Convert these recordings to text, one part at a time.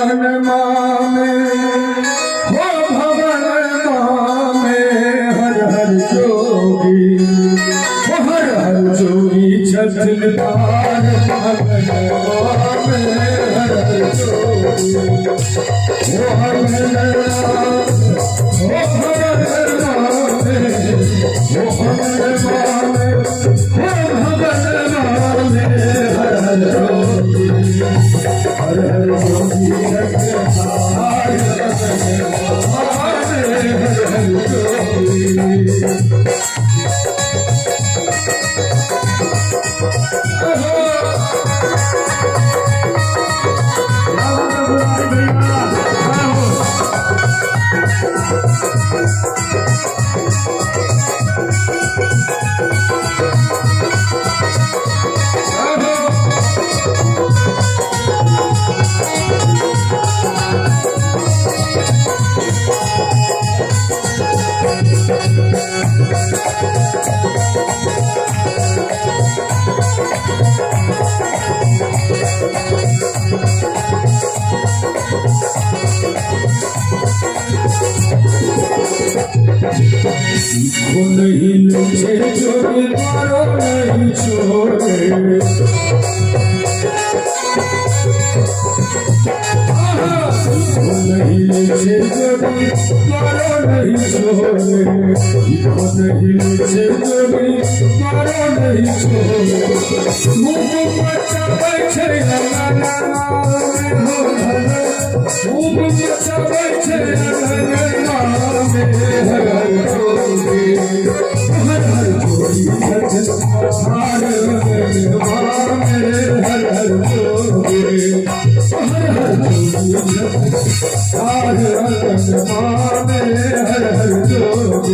भवन मामे हो भवन मामे हर हर जोगी हो हर हर जोगी छत्र तार भवन मामे हर हर जोगी हो हर हर हो भवन मामे हो भवन मामे हो भवन मामे हर हर जोगी हर हर जोगी हर हर जोगी नहीं लुचे जोड़े द्वारो नहीं छोड़े नहीं लुचे जोड़े द्वारो नहीं छोड़े नहीं लुचे जोड़े द्वारो नहीं छोड़े मुझ बच्चा बैठे मुझ बच्चा बैठे हर हर जोगी हर हर जोगी हर हर जोगी हर हर जोगी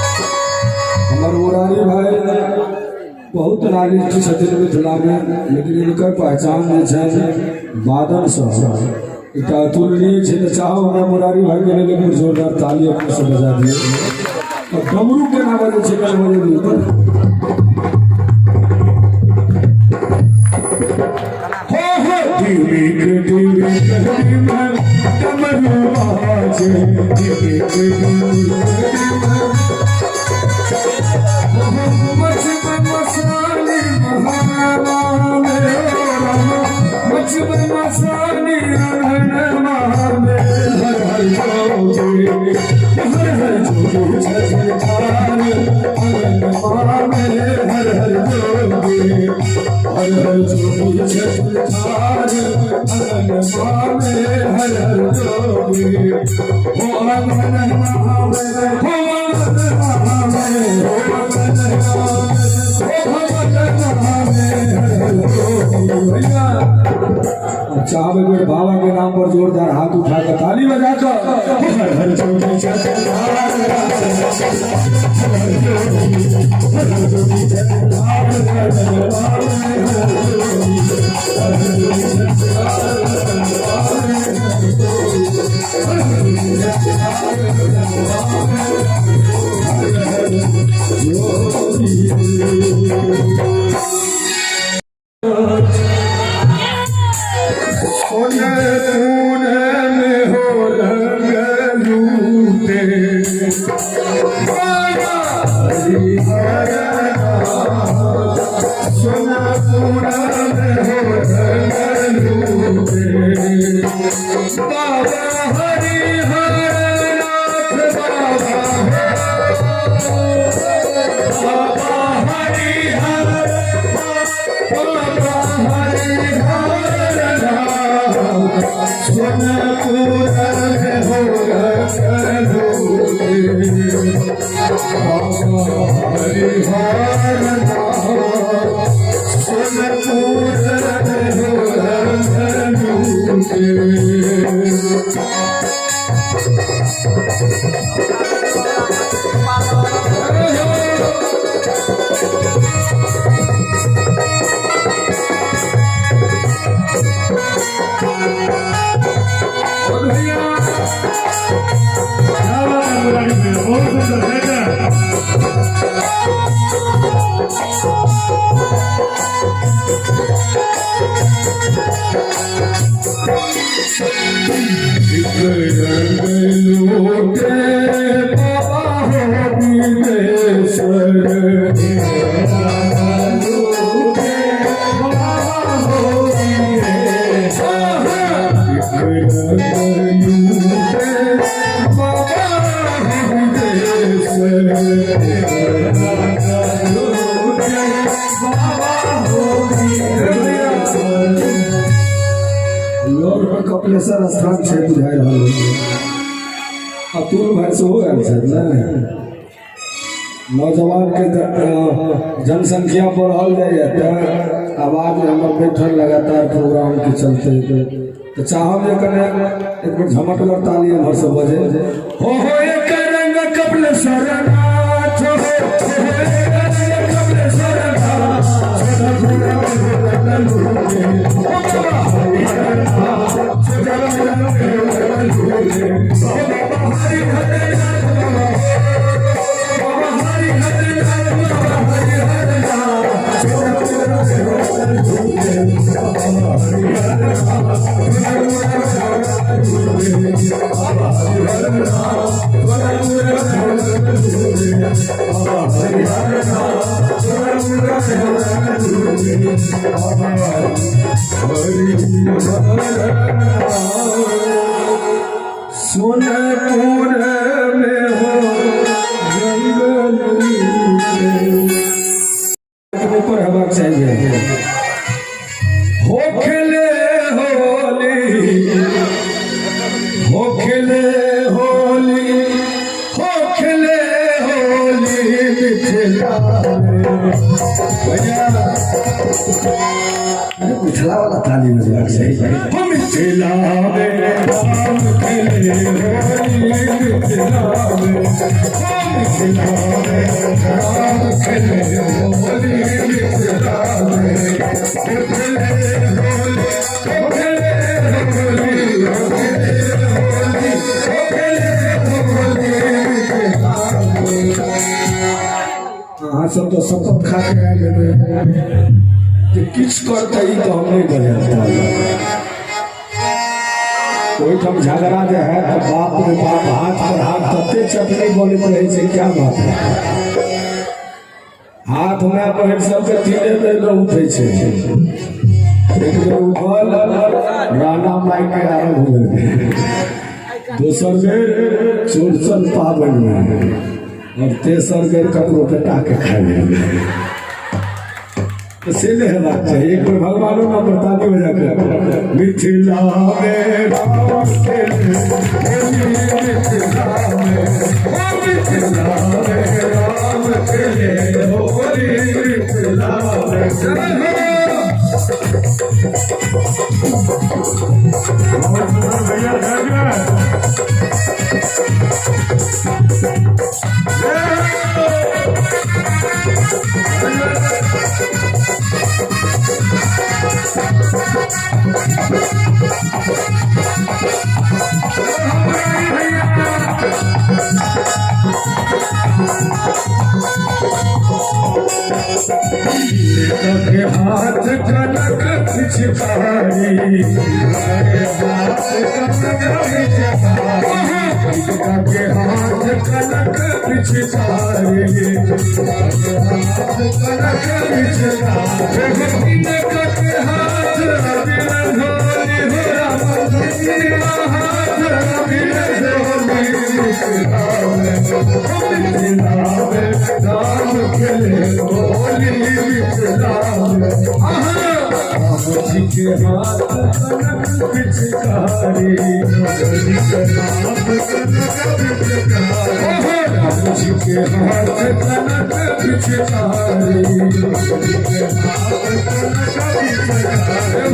हमारे मुरारी भाई बहुत राजनीति क्षेत्र में मिथिला में लेकिन इनकर पहचान बादल अतुलनीय क्षेत्र चाहो हमारे मुरारी भाई के लिए जोरदार ताली अपने से बजा दिए और डमरू के नाम बजे चिकन बजे चाहे बाबा के नाम पर जोरदार हाथ उठाकर ताली बजाकर Swanapuram ho कपिलेश्वर स्थान से बुझाई रहा अतुल भाई से हो नौजवान के जनसंख्या बढ़ल जाए आवाज हमर बैठल लगातार प्रोग्राम के चलते तो चाहब एक बार झमक कर ताली हमर सब बजे हो एक रंग कपिलेश्वर नाथ हो कपिलेश्वर सोनपुर में हो जंगल ऊपर हवा चाहिए हो खेले होली हो खेले होली हो खेले होली मिथिला मिथिला वाला ताली में लग जाए हम मिथिला में राम खेले होली मिथिला में हम मिथिला में राम खेले होली मिथिला में खेले होली हाँ सब तो शपथ खा के आए किस करते ही तो हम नहीं बजाता कोई हम झगड़ा जो है तो बाप रे बाप हाथ पर हाथ तत्ते चटनी बोले रहे से क्या बात है हाथ में बहन सबके तीने बेर उठे छे एक बेर उठल राणा माई के आरंभ हो गए दोसर बेर चौरचन पावन में और तेसर बेर ककरो के टाके खाए तो से हेबाक चाहिए एक बार भगवानों का बरतानी हो जाकर मिथिला में राम खेले मिथिला में राम खेले होली मिथिला के हाथ कनक पिछकारी के हाथ कनक पिछकारी कनक राम खेले होली मिथिला में के हाथ कनक पिछकारी पिचकारी के हाथ कनक पिचकारी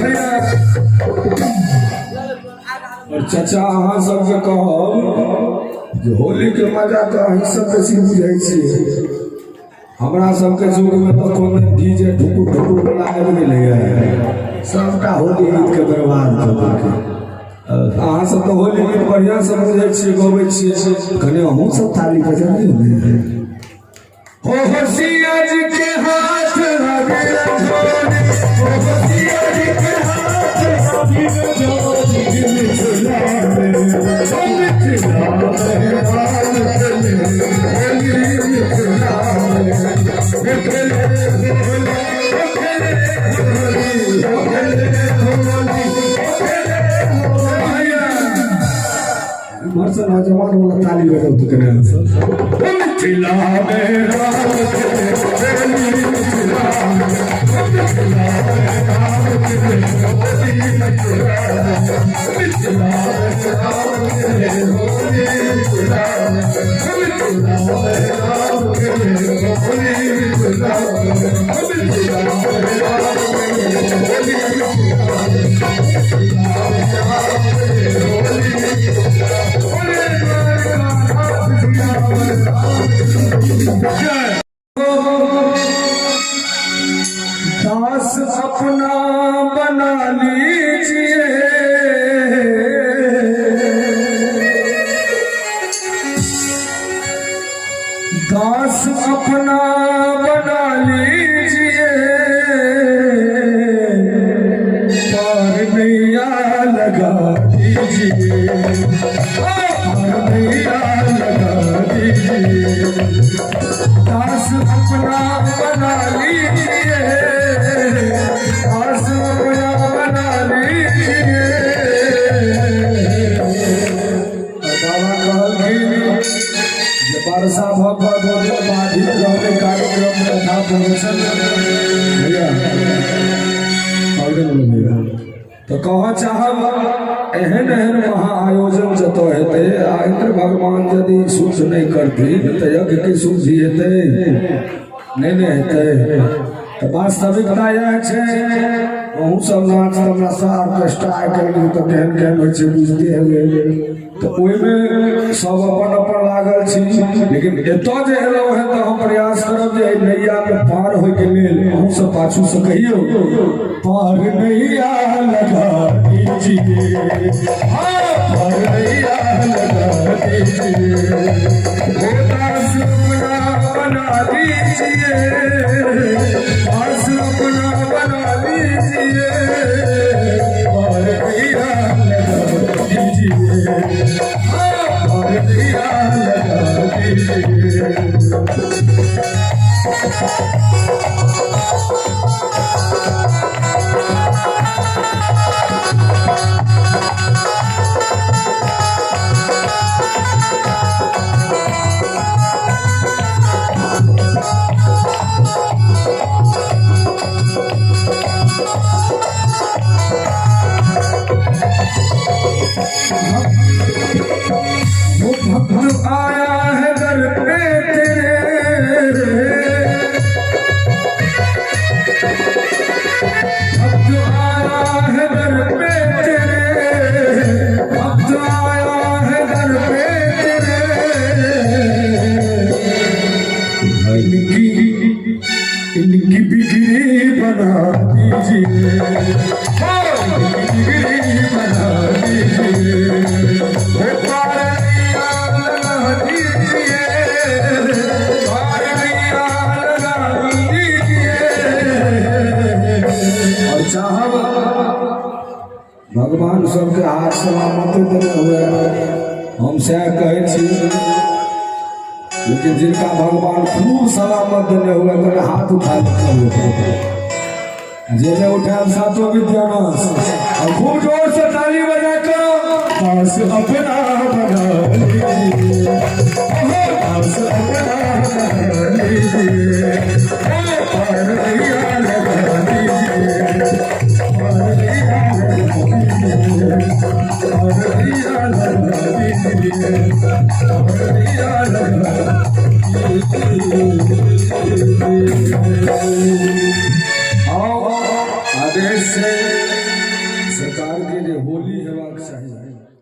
भैया और चाचा अहाँ सबके कहब जे होली के मजा तो अहीं सब बेसी बुझै छियै हमरा सबके जुग में तो कोनो डीजे ठुकु ठुकु वाला आबि गेलैया सबटा होली गीत के बर्बाद कर देलकै अहाँ सब तो होली गीत बढ़िया से बुझै छियै गबै छियै कने अहूँ सब थाली बजाबी हो होशिया जी के हाथ लगे जोड़ी हो होशिया जी के हाथ लगे जोड़ी मिथिला में नौजवान वाला ताली बजाओ तो करें मिथिला में राम दास अपना बना लीजिए दास अपना बना लीजिए पार नैया लगा दीजिए पार नैया लगा दीजिए दास अपना बना लीजिए दास अपना बना लीजिए बाबा कहलखिन जे वर्षा भगवत बाधित रहने कार्यक्रम में था प्रवचन भैया तो कह चाहब एहन एहन महाआयोजन जतऽ हेतै आ इंद्र भगवान यदि शुद्ध नहीं करथिन तऽ यज्ञ के शुद्धि हेतै नहीं हेतै तऽ वास्तविकता यह छै अहूँ सब नाच तमाशा ऑर्केस्ट्रा आइ काल्हि तऽ केहन केहन होइ छै बुझते हेबै तऽ ओहिमे सब अपन अपन लागल छी लेकिन एतऽ जे एलहुँ हैं तऽ हम प्रयास करब जे नैया के पार होइके लेल अहूँ सब पाछू से कहियौ पार नैया लगा दीजिए पार नैया लगा दीजिए दास अपना बना दीजिए दास अपना बना दीजिए पार नैया लगा दीजिए पार नैया लगा दीजिए भक्त आया है दर पे तेरे भक्त आया है दर पे तेरे भक्त आया है दर पे तेरे इनकी बिगड़ी बना दीजिए बिगड़ी बना दीजिए चाहब भगवान सबके हाथ सलामत देने हुए हम सह कहे छी लेकिन जिनका भगवान खूब सलामत देने हुए तो हाथ उठा जेने उठाए सातों विद्यानाश और खूब जोर से ताली बजा करो दास अपना बना लीजिए दास अपना बना लीजिए पार नैया लगा दीजिए पार नैया लगा दीजिए आदेश से सरकार के लिए होली हेबाक चाहिए।